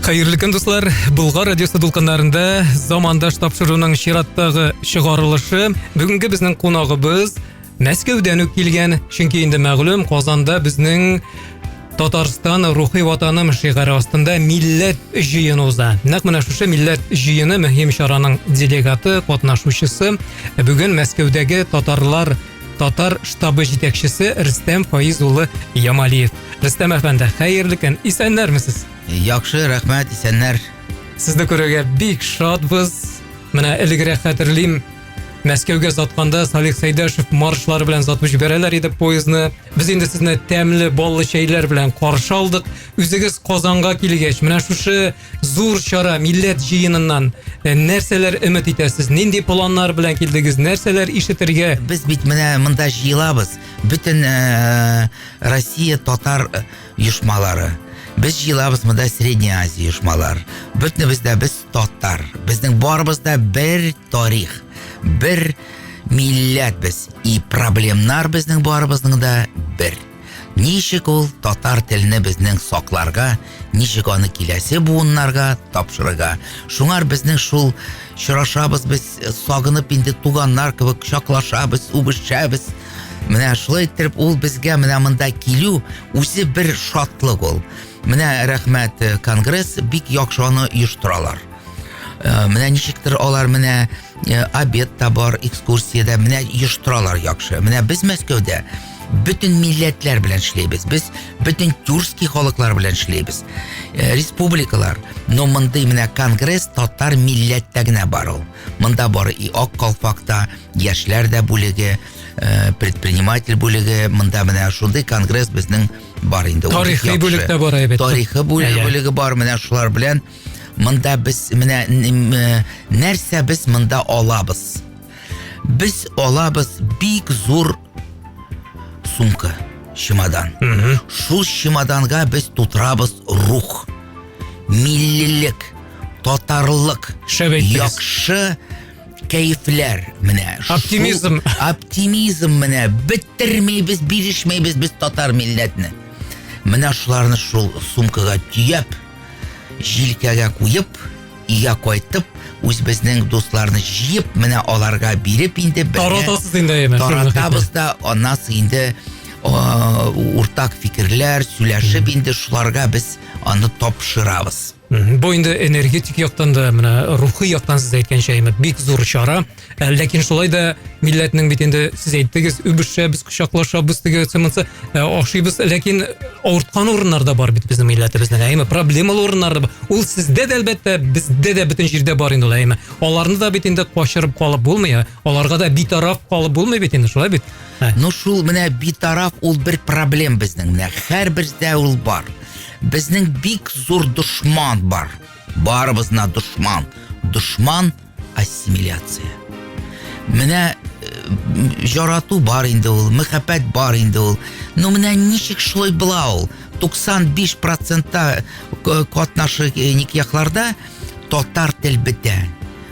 Хайырлы көн дуслар, Булгар радиосы дулкыннарында замандаш тапшыруның чираттагы чыгарылышы. Бүгенге безнең кунагыбыз Мәскәүдән үк килгән, чөнки инде мәгълүм Казанда безнең Татарстан рухи ватаным шигары астында милләт җыены уза. Нәкъ менә шушы милләт җыены мөһим чараның делегаты, катнашучысы бүген Мәскәүдәге Татар штабы җитәкчесе Рөстәм Фаиз улы Ямалиев. Рөстәм әфәнде, хәерле көн, исәннәрмесез? Яхшы, рәхмәт, исәннәр. Сезне күрергә бик шатбыз. Менә элегрәк хәтерлим, Мәскәүгә затканда Салих Сәйдәшев маршлары белән затып җибәрәләр иде поездны. Без инде сезне тәмле баллы чәйләр белән каршы алдык. Үзегез Казанга килгәч, менә шушы зур чара милләт җыеныннан нәрсәләр өмет итәсез? Нинди планнар белән килдегез? Нәрсәләр ишетергә? Без бит менә монда җыелабыз. Бөтен Россия татар оешмалары. Без җыелабыз монда Средняя Азия оешмалар. Бөтенебездә без татар. Безнең барыбызда бер тарих, бер милләт без. И проблемнар безнең барыбызның да бер. Ничек ул татар телене безнең сакларга, ничек аны киләсе буыннарга тапшырырга. Шуңар безнең шул чырашабыз, без сагынып инде туганнар кебек чаклашабыз, үбешәбез. Менә шулай итеп ул безгә менә монда килү үзе бер шатлык ул. Менә рәхмәт, конгресс бик яхшы аны оештыралар. Менә ничектер алар менә обед та бар, экскурсиядә менә оештыралар яхшы. Менә без Мәскәүдә бөтен милләтләр белән эшләйбез. Без бөтен тюркский халыклар белән эшләйбез. Республикалар. Но монда менә конгресс татар милләттә генә бар ул. Монда бар и ак калфакта яшьләр дә бүлеге, предприниматель бүлеге, монда менә шундый конгресс безнең бар инде. Тарихи бүлектә бар әйбәт. Тарихи бүлеге бар, менә шулар белән монда без менә нәрсә без монда алабыз. Biz алабыз бик зур сумка, чемодан. Шул чемоданга без тутырабыз рух, миллилек, татарлык, яхшы кайфләр менә. Оптимизм менә бетермәйбез, бирешмәйбез без татар милләтне. Менә шуларны шул сумкага төяп, җилкәгә куеп, ия кайтып, үз безнең дусларны җыеп, менә аларга биреп инде таратасыз инде. Таратабыз да, аннан инде уртак фикерләр сөйләшеп инде шуларга без аны тапшырабыз. Бу инде энергетик яктан да, менә рухи яктан сез әйткәнчә бик зур чара. Ләкин шулай да милләтнең бит инде сез әйттегез, үбешәбез, кочаклашабыз дигән сымынса, ашыйбыз, ләкин авырткан урыннарда бар бит безнең милләтебезнең, проблемалы урыннарда бар. Ул сездә дә әлбәттә, бездә дә бөтен җирдә бар инде ул. Аларны да бит инде качырып калып булмый, аларга да битараф калып булмый бит инде, шулай бит. Ну шул менә битараф ул бер проблем безнең, менә һәрбердә ул бар. Безнең бик зур дошман бар. Барыбызна дошман. Дошман ассимиляция. Менә жарату бар инде ул, мәхәббәт бар инде ул. Но менә ничек шулай була ул? 95% катнашы никяхларда татар тел бетә,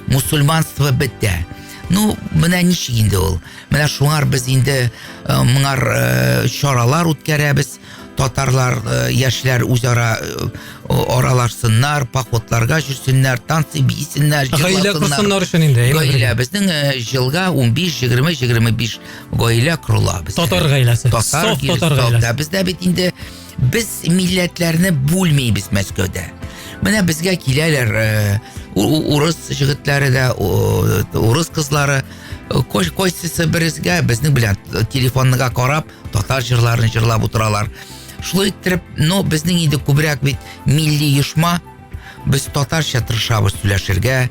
мусульманство бетә. Ну, менә ничек инде ул? Менә шуңар без инде моңар чаралар үткәрәбез. Татарлар, яшьләр үзара аралашсыннар, походларга жүрсеннәр, танцы бисеннәр, гаилә курсыннар өчен инде. Гаилә безнең җылга 15-20-25 гаилә крула без. Татар гаиләсе. Татар гаиләсе. Бездә бит инде без милләтләрне бүлмәйбез Мәскәүдә. Менә безгә киләләр урыс җегетләре дә, урыс кызлары, койсысы березгә безнең белән телефонга карап, татар җырларын җырлап утыралар. Шулай итеп, но безнең инде күбрәк бит милли оешма, без татарча тырышабыз сөйләшергә.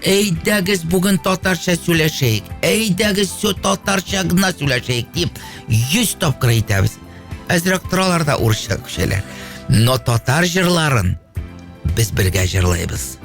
Әйдәгез бүген татарча сөйләшәйек, әйдәгез татарча гына сөйләшәйек дип 100 тапкыр әйтәбез. Әзрәк торалар да урысча күчәләр. Но татар җырларын без бергә җырлайбыз.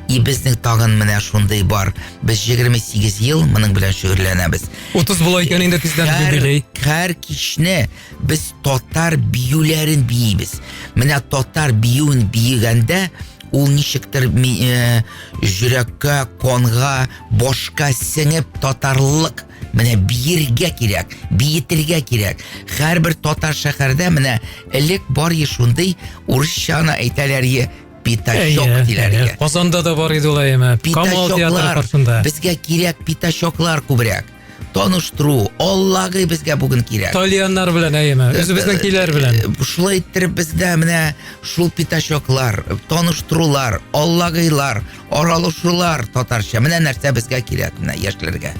И безнең тагын менә шундый бар. Без 28 ел моның белән шөгыльләнәбез. 30 була икән инде тиздән юбилей. Һәр кичне без татар биюләрен биебез. Менә татар биюен биегәндә ул ничектер йөрәккә, канга, башка сеңеп татарлык менә биергә кирәк, биетергә кирәк. Һәрбер татар шәһәрдә менә элек бар шундый урысчаны әйтәләр, Питачок диләргә. Казанда да бар иде ул әйме. Камал театры каршында. Безгә кирәк питачоклар күбрәк. Таныштыру, Аллагы безгә бүген кирәк. Итальяннар белән әйме. Үзебезнең киләр белән. Шулай иттереп бездә менә шул питачоклар, таныштырулар, Аллагыйлар, аралашулар татарча. Менә нәрсә безгә кирәк менә яшьләргә.